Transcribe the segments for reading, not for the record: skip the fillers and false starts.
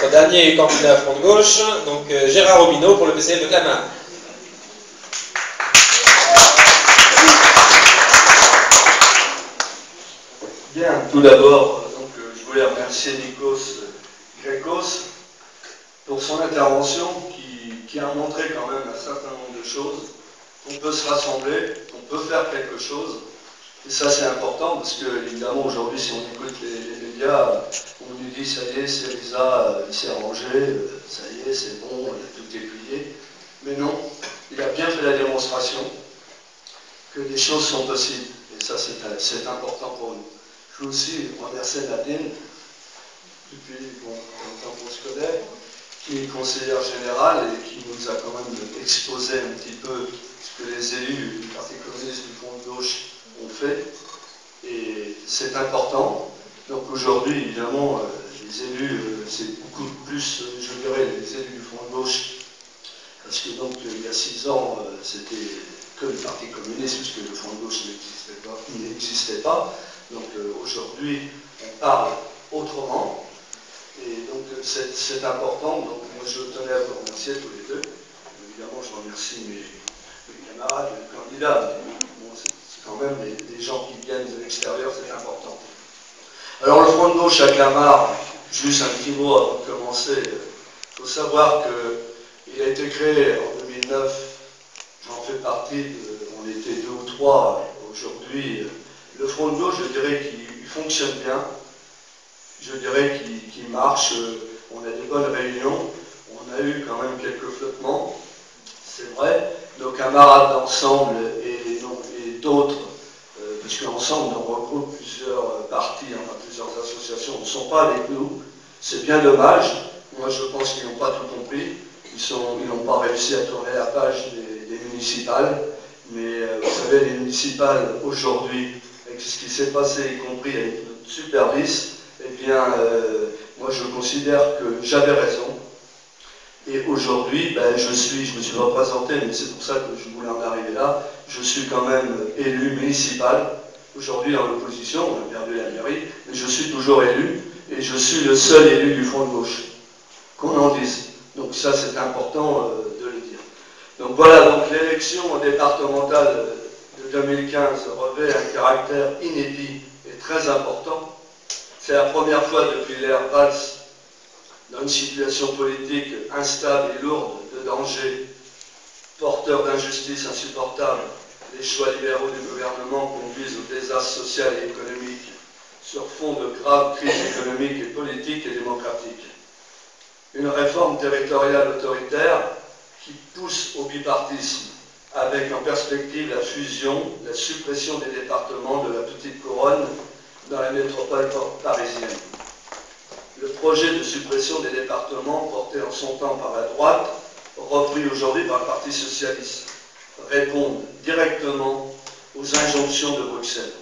notre dernier candidat Front de Gauche, donc Gérard Robineau pour le PCF de Clamart. Bien, tout d'abord, je voulais remercier Nikos Grekos pour son intervention qui a montré quand même un certain nombre de choses, qu'on peut se rassembler, qu'on peut faire quelque chose. Et ça, c'est important parce que, évidemment, aujourd'hui, si on écoute les médias, on nous dit ça y est, Syriza s'est arrangé, ça y est, c'est bon, tout est plié. Mais non, il a bien fait la démonstration que des choses sont possibles. Et ça, c'est important pour nous. Je veux aussi remercier Nadine, depuis longtemps qu'on se connaît, qui est conseillère générale et qui nous a quand même exposé un petit peu ce que les élus du Parti communiste du Front de Gauche ont fait. Et c'est important. Donc aujourd'hui, évidemment, les élus, c'est beaucoup plus, je dirais, les élus du Front de Gauche, parce que donc il y a 6 ans, c'était que le Parti communiste, puisque le Front de Gauche n'existait pas. Donc aujourd'hui, on parle autrement. Et donc c'est important. Donc moi je tenais à vous remercier tous les deux. Évidemment, je remercie mes camarades, les candidats. Mais bon, c'est quand même des gens qui viennent de l'extérieur, c'est important. Alors le Front de Gauche à Clamart, juste un petit mot avant de commencer. Il faut savoir qu'il a été créé en 2009. J'en fais partie. On était 2 ou 3 aujourd'hui. Le Front de Gauche, je dirais qu'il fonctionne bien. Je dirais qu'il marche. On a des bonnes réunions. On a eu quand même quelques flottements. C'est vrai. Nos camarades d'ensemble et d'autres, parce qu'ensemble, on regroupe plusieurs partis, enfin plusieurs associations, ne sont pas avec nous. C'est bien dommage. Moi, je pense qu'ils n'ont pas tout compris. Ils n'ont pas réussi à tourner la page des municipales. Mais vous savez, les municipales, aujourd'hui, avec ce qui s'est passé, y compris avec notre super liste, eh bien, moi je considère que j'avais raison. Et aujourd'hui, je me suis représenté, mais c'est pour ça que je voulais en arriver là, je suis quand même élu municipal. Aujourd'hui dans l'opposition, on a perdu la mairie, mais je suis toujours élu, et je suis le seul élu du Front de Gauche. Qu'on en dise. Donc ça c'est important de le dire. Donc voilà, donc l'élection départementale de 2015 revêt un caractère inédit et très important. C'est la première fois depuis l'ère Valls, dans une situation politique instable et lourde de danger, porteur d'injustice insupportable, les choix libéraux du gouvernement conduisent au désastre social et économique sur fond de graves crises économiques et politiques et démocratiques. Une réforme territoriale autoritaire qui pousse au bipartisme, avec en perspective la fusion, la suppression des départements de la petite couronne dans la métropole parisienne. Le projet de suppression des départements, porté en son temps par la droite, repris aujourd'hui par le Parti socialiste, répond directement aux injonctions de Bruxelles.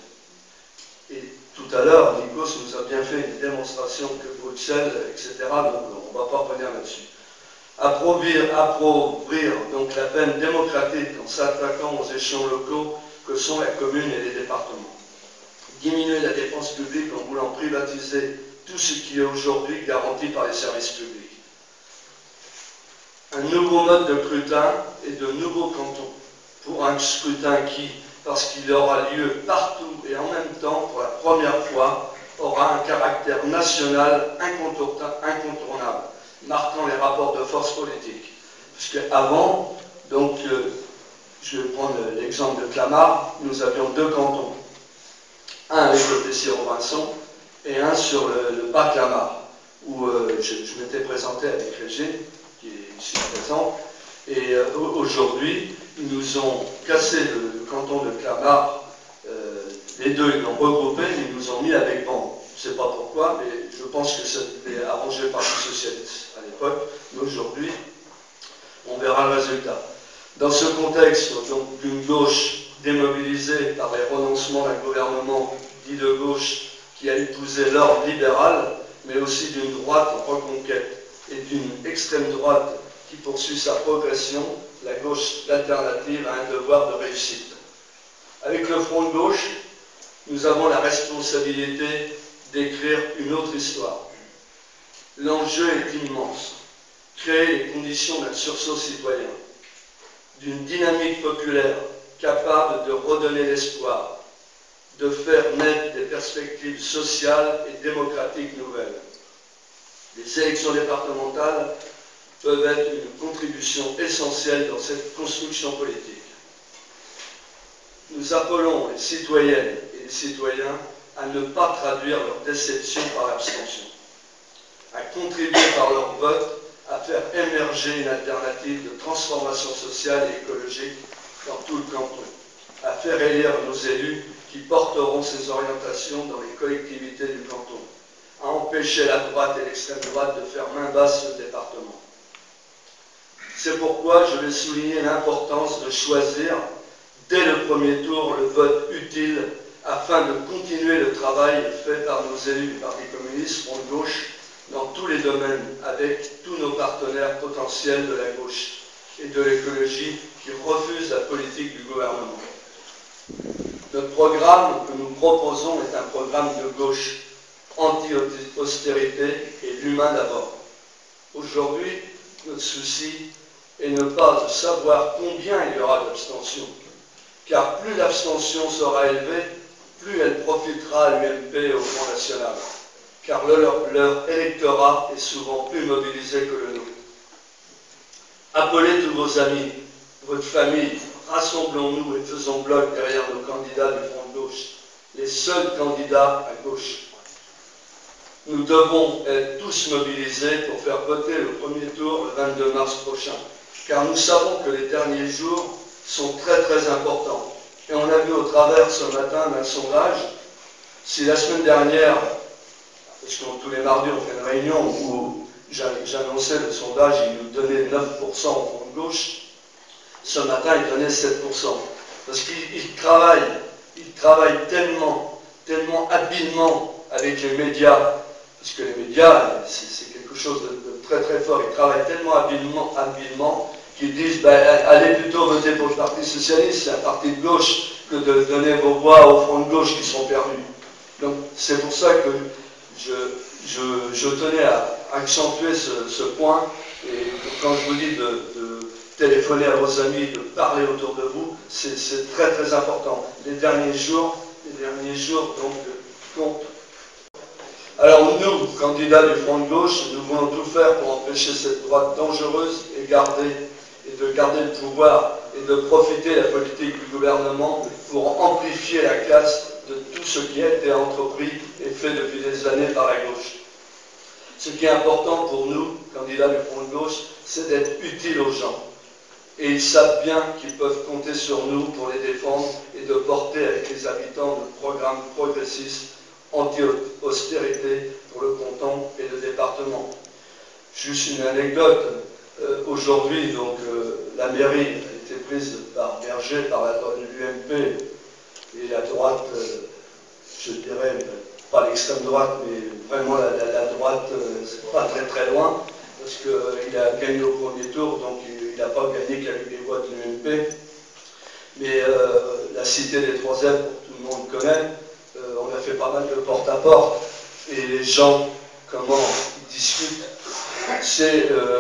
Et tout à l'heure, Nikos nous a bien fait une démonstration que Bruxelles, etc., donc on ne va pas revenir là-dessus. Appauvrir donc la peine démocratique en s'attaquant aux échelons locaux que sont la commune et les départements. Diminuer la dépense publique en voulant privatiser tout ce qui est aujourd'hui garanti par les services publics. Un nouveau mode de scrutin et de nouveaux cantons pour un scrutin qui, parce qu'il aura lieu partout et en même temps, pour la première fois, aura un caractère national incontournable, marquant les rapports de force politiques. Puisque avant, donc, je vais prendre l'exemple de Clamart, nous avions 2 cantons. Un avec le Plessis-Robinson et un sur le bas Clamart, où je m'étais présenté avec Régine, qui est ici présent, et aujourd'hui, ils nous ont cassé le canton de Clamart, les deux, ils l'ont regroupé, ils nous ont mis avec Ban. Je ne sais pas pourquoi, mais je pense que c'était arrangé par les socialistes à l'époque, mais aujourd'hui, on verra le résultat. Dans ce contexte, donc, d'une gauche démobilisée par les renoncements d'un gouvernement dit de gauche qui a épousé l'ordre libéral, mais aussi d'une droite en reconquête et d'une extrême droite qui poursuit sa progression, la gauche alternative a un devoir de réussite. Avec le Front de Gauche, nous avons la responsabilité d'écrire une autre histoire. L'enjeu est immense. Créer les conditions d'un sursaut citoyen, d'une dynamique populaire capable de redonner l'espoir, de faire naître des perspectives sociales et démocratiques nouvelles. Les élections départementales peuvent être une contribution essentielle dans cette construction politique. Nous appelons les citoyennes et les citoyens à ne pas traduire leur déception par l'abstention, à contribuer par leur vote à faire émerger une alternative de transformation sociale et écologique dans tout le canton, à faire élire nos élus qui porteront ces orientations dans les collectivités du canton, à empêcher la droite et l'extrême droite de faire main basse sur le département. C'est pourquoi je vais souligner l'importance de choisir, dès le premier tour, le vote utile afin de continuer le travail fait par nos élus du Parti communiste, Front de Gauche, dans tous les domaines, avec tous nos partenaires potentiels de la gauche et de l'écologie qui refusent la politique du gouvernement. Notre programme que nous proposons est un programme de gauche, anti-austérité et l'humain d'abord. Aujourd'hui, notre souci est ne pas savoir combien il y aura d'abstention, car plus l'abstention sera élevée, plus elle profitera à l'UMP et au Front National, car leur électorat est souvent plus mobilisé que le nôtre. Appelez tous vos amis, votre famille, rassemblons-nous et faisons bloc derrière nos candidats du Front de Gauche, les seuls candidats à gauche. Nous devons être tous mobilisés pour faire voter le premier tour le 22 mars prochain, car nous savons que les derniers jours sont très très importants. Et on a vu au travers ce matin d'un sondage, si la semaine dernière, parce que tous les mardis on fait une réunion où j'annonçais le sondage, il nous donnait 9% au Front de Gauche, ce matin il donnait 7%. Parce qu'il travaille tellement habilement avec les médias, parce que les médias, c'est quelque chose de très très fort, ils travaillent tellement habilement qu'ils disent allez plutôt voter pour le Parti Socialiste, c'est un parti de gauche, que de donner vos voix au Front de Gauche qui sont perdus. Donc c'est pour ça que je tenais à accentuer ce point, et quand je vous dis de téléphoner à vos amis, de parler autour de vous, c'est très très important. Les derniers jours donc comptent. Alors nous, candidats du Front de Gauche, nous voulons tout faire pour empêcher cette droite dangereuse et de garder le pouvoir et de profiter de la politique du gouvernement pour amplifier la casse de tout ce qui a été entrepris et fait depuis des années par la gauche. Ce qui est important pour nous, candidats du Front de Gauche, c'est d'être utile aux gens. Et ils savent bien qu'ils peuvent compter sur nous pour les défendre et de porter avec les habitants de programmes progressistes anti-austérité pour le canton et le département. Juste une anecdote. Aujourd'hui, donc, la mairie a été prise par Berger, par la droite de l'UMP, et la droite, je dirais, pas l'extrême droite, mais vraiment la droite, c'est pas très très loin, parce qu'il a gagné au premier tour, donc il n'a pas gagné qu'avec les voix de l'UMP. Mais la cité des Trois-Èves, tout le monde connaît, on a fait pas mal de porte-à-porte, et les gens, comment ils discutent.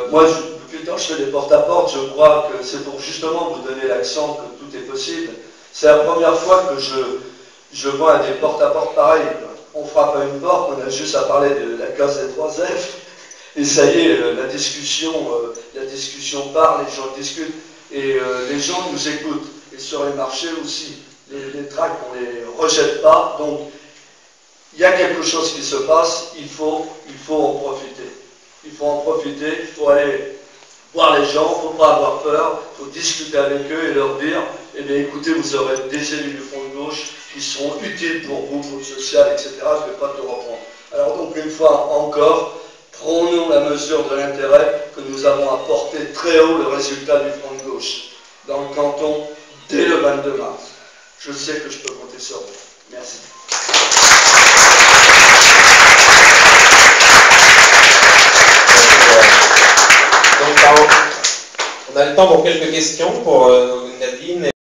Moi, depuis le temps que je fais des porte-à-porte, je crois que c'est pour justement vous donner l'accent que tout est possible. C'est la première fois que je vois des porte-à-porte pareils. On frappe à une porte, on a juste à parler de la case des Trois-Èves, et ça y est, la discussion part, les gens discutent, et les gens nous écoutent. Et sur les marchés aussi, les tracts, on ne les rejette pas, donc il y a quelque chose qui se passe, il faut en profiter. Il faut en profiter, il faut aller voir les gens, il ne faut pas avoir peur, il faut discuter avec eux et leur dire, eh bien écoutez, vous aurez des élus du Front de Gauche qui seront utiles pour vous, pour le social, etc. Je ne vais pas tout reprendre. Alors donc une fois encore, prenons la mesure de l'intérêt que nous avons apporté très haut le résultat du Front de Gauche dans le canton dès le 22 mars. Je sais que je peux compter sur vous. Merci. Donc, on a le temps pour quelques questions pour Nadine.